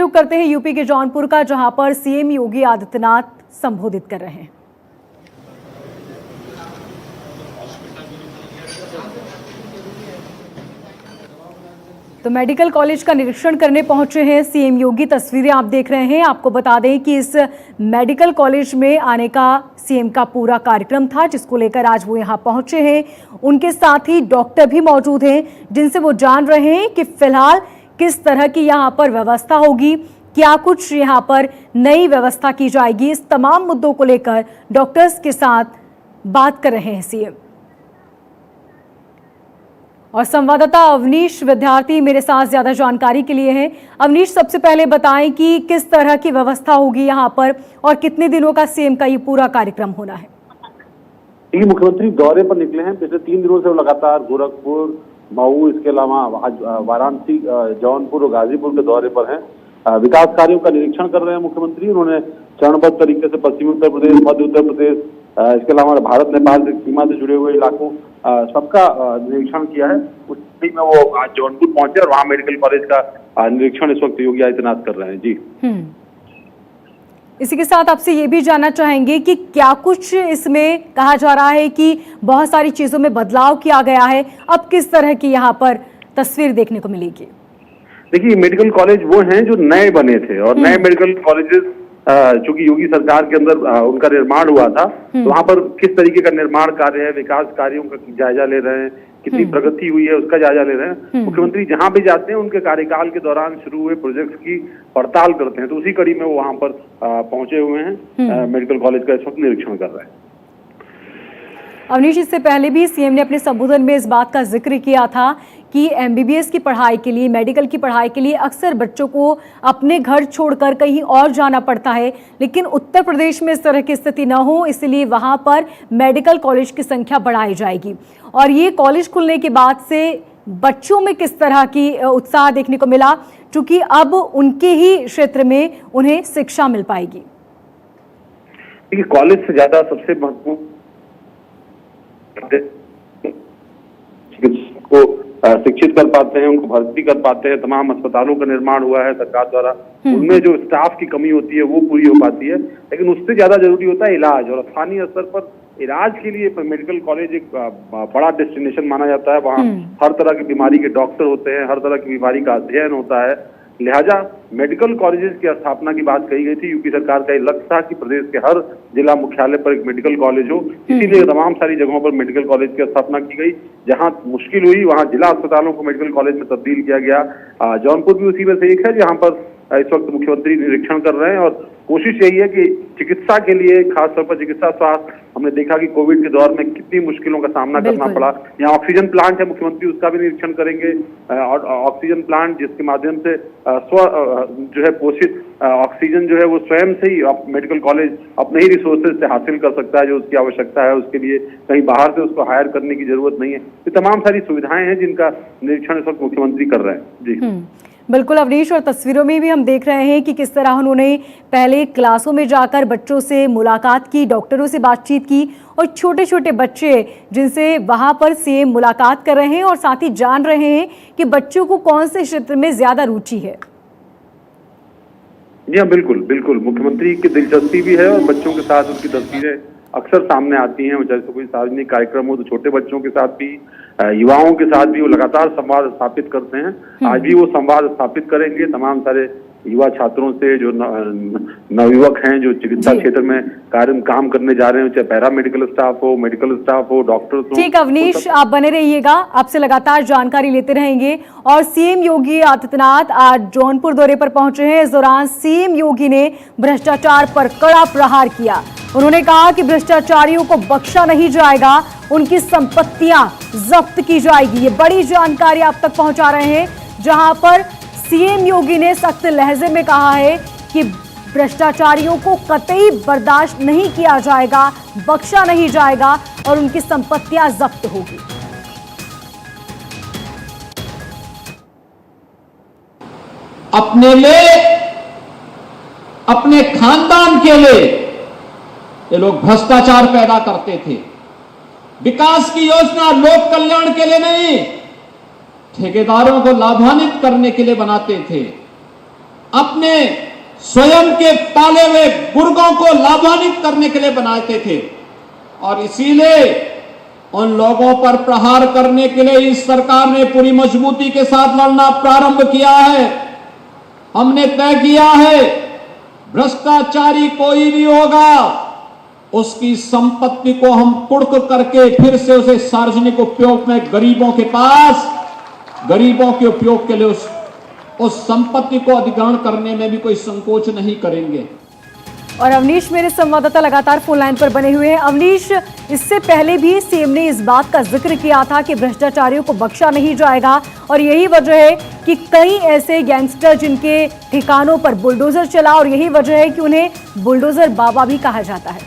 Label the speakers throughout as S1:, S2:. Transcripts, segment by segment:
S1: शुरू करते हैं यूपी के जौनपुर का, जहां पर सीएम योगी आदित्यनाथ संबोधित कर रहे हैं। तो मेडिकल कॉलेज का निरीक्षण करने पहुंचे हैं सीएम योगी। तस्वीरें आप देख रहे हैं। आपको बता दें कि इस मेडिकल कॉलेज में आने का सीएम का पूरा कार्यक्रम था, जिसको लेकर आज वो यहां पहुंचे हैं। उनके साथ ही डॉक्टर भी मौजूद हैं, जिनसे वो जान रहे हैं कि फिलहाल किस तरह की यहां पर व्यवस्था होगी, क्या कुछ यहां पर नई व्यवस्था की जाएगी। इस तमाम मुद्दों को लेकर डॉक्टर्स के साथ बात कर रहे हैं सीएम। और संवाददाता अवनीश विद्यार्थी मेरे साथ ज्यादा जानकारी के लिए हैं। अवनीश, सबसे पहले बताएं कि किस तरह की व्यवस्था होगी यहाँ पर और कितने दिनों का सीएम का ये पूरा कार्यक्रम होना है।
S2: मुख्यमंत्री दौरे पर निकले हैं। पिछले 3 दिनों से लगातार गोरखपुर, मऊ, इसके अलावा आज वाराणसी, जौनपुर और गाजीपुर के दौरे पर हैं। विकास कार्यों का निरीक्षण कर रहे हैं मुख्यमंत्री। उन्होंने चरणबद्ध तरीके से पश्चिमी उत्तर प्रदेश, मध्य उत्तर प्रदेश, इसके अलावा भारत नेपाल सीमा से जुड़े हुए इलाकों सबका निरीक्षण किया है। उस स्थिति में वो आज जौनपुर पहुंचे और वहां मेडिकल कॉलेज का निरीक्षण इस वक्त योगी आदित्यनाथ कर रहे हैं। जी,
S1: इसी के साथ आपसे ये भी जानना चाहेंगे कि क्या कुछ इसमें कहा जा रहा है कि बहुत सारी चीजों में बदलाव किया गया है, अब किस तरह की यहाँ पर तस्वीर देखने को मिलेगी?
S2: देखिए, मेडिकल कॉलेज वो हैं जो नए बने थे और नए मेडिकल कॉलेजेस चूंकि योगी सरकार के अंदर उनका निर्माण हुआ था, तो वहां पर किस तरीके का निर्माण कार्य है, विकास कार्यों का जायजा ले रहे हैं, कितनी प्रगति हुई है उसका जायजा ले रहे हैं। मुख्यमंत्री जहां भी जाते हैं उनके कार्यकाल के दौरान शुरू हुए प्रोजेक्ट्स की पड़ताल करते हैं। तो उसी कड़ी में वो वहां पर पहुंचे हुए हैं। मेडिकल कॉलेज का इस वक्त निरीक्षण कर रहे हैं।
S1: अवनीश, इससे पहले भी सीएम ने अपने संबोधन में इस बात का जिक्र किया था कि एमबीबीएस की पढ़ाई के लिए, मेडिकल की पढ़ाई के लिए अक्सर बच्चों को अपने घर छोड़कर कहीं और जाना पड़ता है, लेकिन उत्तर प्रदेश में इस तरह की स्थिति न हो, इसलिए वहां पर मेडिकल कॉलेज की संख्या बढ़ाई जाएगी। और ये कॉलेज खुलने के बाद से बच्चों में किस तरह की उत्साह देखने को मिला, क्योंकि अब उनके ही क्षेत्र में उन्हें शिक्षा मिल पाएगी।
S2: कॉलेज से ज्यादा सबसे महत्वपूर्ण को शिक्षित कर पाते हैं, उनको भर्ती कर पाते हैं। तमाम अस्पतालों का निर्माण हुआ है सरकार द्वारा, उनमें जो स्टाफ की कमी होती है वो पूरी हो पाती है। लेकिन उससे ज्यादा जरूरी होता है इलाज, और स्थानीय स्तर पर इलाज के लिए मेडिकल कॉलेज एक बड़ा डेस्टिनेशन माना जाता है। वहाँ हर तरह की बीमारी के डॉक्टर होते हैं, हर तरह की बीमारी का अध्ययन होता है। लिहाजा मेडिकल कॉलेजेस की स्थापना की बात कही गई थी। यूपी सरकार का ये लक्ष्य था कि प्रदेश के हर जिला मुख्यालय पर एक मेडिकल कॉलेज हो। इसीलिए तमाम सारी जगहों पर मेडिकल कॉलेज की स्थापना की गई। जहां मुश्किल हुई वहां जिला अस्पतालों को मेडिकल कॉलेज में तब्दील किया गया। जौनपुर भी उसी में से एक है, जहां पर इस वक्त मुख्यमंत्री निरीक्षण कर रहे हैं। और कोशिश यही है कि चिकित्सा के लिए, खासतौर पर चिकित्सा स्वास्थ्य, हमने देखा कि कोविड के दौर में कितनी मुश्किलों का सामना करना पड़ा। यहाँ ऑक्सीजन प्लांट है, मुख्यमंत्री उसका भी निरीक्षण करेंगे। और ऑक्सीजन प्लांट जिसके माध्यम से जो है पोषित ऑक्सीजन जो है वो स्वयं से ही मेडिकल कॉलेज अपने ही रिसोर्सेज से हासिल कर सकता है। जो उसकी आवश्यकता है उसके लिए कहीं बाहर से उसको हायर करने की जरूरत नहीं है। ये तमाम सारी सुविधाएं हैं जिनका निरीक्षण इस वक्त मुख्यमंत्री कर रहे हैं। जी
S1: बिल्कुल अवनीश, और तस्वीरों में भी हम देख रहे हैं कि किस तरह उन्होंने पहले क्लासों में जाकर बच्चों से मुलाकात की, डॉक्टरों से बातचीत की, और छोटे छोटे बच्चे जिनसे वहां पर सीएम मुलाकात कर रहे हैं और साथ ही जान रहे हैं कि बच्चों को कौन से क्षेत्र में ज्यादा रुचि है।
S2: जी हाँ, बिल्कुल बिल्कुल, मुख्यमंत्री की दिलचस्पी भी है और बच्चों के साथ उनकी तस्वीरें अक्सर सामने आती हैं। जैसे कोई सार्वजनिक कार्यक्रम हो तो छोटे बच्चों के साथ भी, युवाओं के साथ भी वो लगातार संवाद स्थापित करते हैं। आज भी वो संवाद स्थापित करेंगे तमाम सारे युवा छात्रों से, जो नवयुवक हैं, जो चिकित्सा क्षेत्र में काम करने जा रहे हैं, चाहे पैरा मेडिकल स्टाफ हो, मेडिकल स्टाफ हो, डॉक्टर्स हो।
S1: ठीक अवनीश, आप बने रहिएगा, आपसे लगातार जानकारी लेते रहेंगे। और सीएम योगी आदित्यनाथ आज जौनपुर दौरे पर पहुंचे हैं। इस दौरान सीएम योगी ने भ्रष्टाचार पर कड़ा प्रहार किया। उन्होंने कहा कि भ्रष्टाचारियों को बख्शा नहीं जाएगा, उनकी संपत्तियां जब्त की जाएगी। ये बड़ी जानकारी आप तक पहुंचा रहे हैं, जहां पर सीएम योगी ने सख्त लहजे में कहा है कि भ्रष्टाचारियों को कतई बर्दाश्त नहीं किया जाएगा, बख्शा नहीं जाएगा और उनकी संपत्तियां जब्त होगी।
S3: अपने लिए, अपने खानदान के लिए ये लोग भ्रष्टाचार पैदा करते थे। विकास की योजना लोक कल्याण के लिए नहीं, ठेकेदारों को लाभान्वित करने के लिए बनाते थे। अपने स्वयं के पाले हुए गुर्गों को लाभान्वित करने के लिए बनाते थे और इसीलिए उन लोगों पर प्रहार करने के लिए इस सरकार ने पूरी मजबूती के साथ लड़ना प्रारंभ किया है। हमने तय किया है भ्रष्टाचारी कोई भी होगा उसकी संपत्ति को हम कुर्क करके फिर से उसे सार्वजनिक उपयोग में गरीबों के उपयोग के लिए उस संपत्ति को अधिग्रहण करने में भी कोई संकोच नहीं करेंगे।
S1: और अवनीश मेरे संवाददाता लगातार फोन लाइन पर बने हुए हैं। अवनीश, इससे पहले भी सीएम ने इस बात का जिक्र किया था कि भ्रष्टाचारियों को बख्शा नहीं जाएगा और यही वजह है कि कई ऐसे गैंगस्टर जिनके ठिकानों पर बुलडोजर चला और यही वजह है कि उन्हें बुलडोजर बाबा भी कहा जाता है।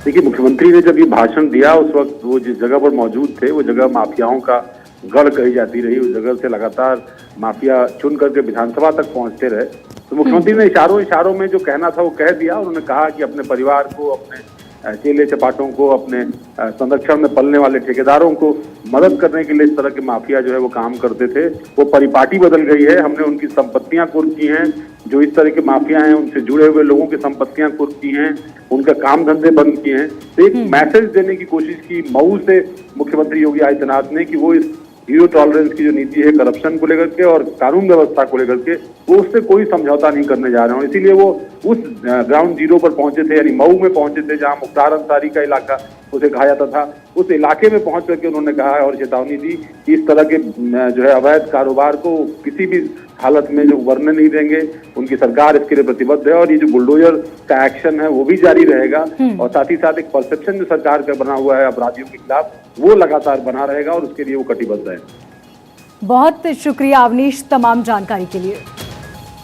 S2: देखिए, मुख्यमंत्री ने जब ये भाषण दिया उस वक्त वो जिस जगह पर मौजूद थे वो जगह माफियाओं का गढ़ कही जाती रही। उस जगह से लगातार माफिया चुन करके विधानसभा तक पहुंचते रहे। तो मुख्यमंत्री ने इशारों में जो कहना था वो कह दिया। उन्होंने कहा कि अपने परिवार को, अपने चेले चपाटों को, अपने संरक्षण में पलने वाले ठेकेदारों को मदद करने के लिए इस तरह के माफिया जो है वो काम करते थे। वो परिपाटी बदल गई है। हमने उनकी संपत्तियां कुर्क की हैं। जो इस तरह के माफिया हैं उनसे जुड़े हुए लोगों की संपत्तियां कुर्क की हैं, उनका काम धंधे बंद किए हैं। तो एक मैसेज देने की कोशिश की मऊ से मुख्यमंत्री योगी आदित्यनाथ ने कि वो इस जीरो टॉलरेंस की जो नीति है करप्शन को लेकर के और कानून व्यवस्था को लेकर के वो उससे कोई समझौता नहीं करने जा रहे हैं। इसीलिए वो उस ग्राउंड जीरो पर पहुंचे थे, यानी मऊ में पहुंचे थे जहां मुख्तार अंसारी का इलाका उसे कहा जाता था। उस इलाके में पहुंच करके उन्होंने कहा है और चेतावनी दी कि इस तरह के जो है अवैध कारोबार को किसी भी हालत में जो वर्णन नहीं देंगे। उनकी सरकार इसके लिए प्रतिबद्ध है और ये जो बुलडोजर का एक्शन है वो भी जारी रहेगा और साथ ही साथ एक परसेप्शन जो सरकार का बना हुआ है अपराधियों के खिलाफ वो लगातार बना रहेगा और उसके लिए वो कटिबद्ध है।
S1: बहुत शुक्रिया अवनीश तमाम जानकारी के लिए।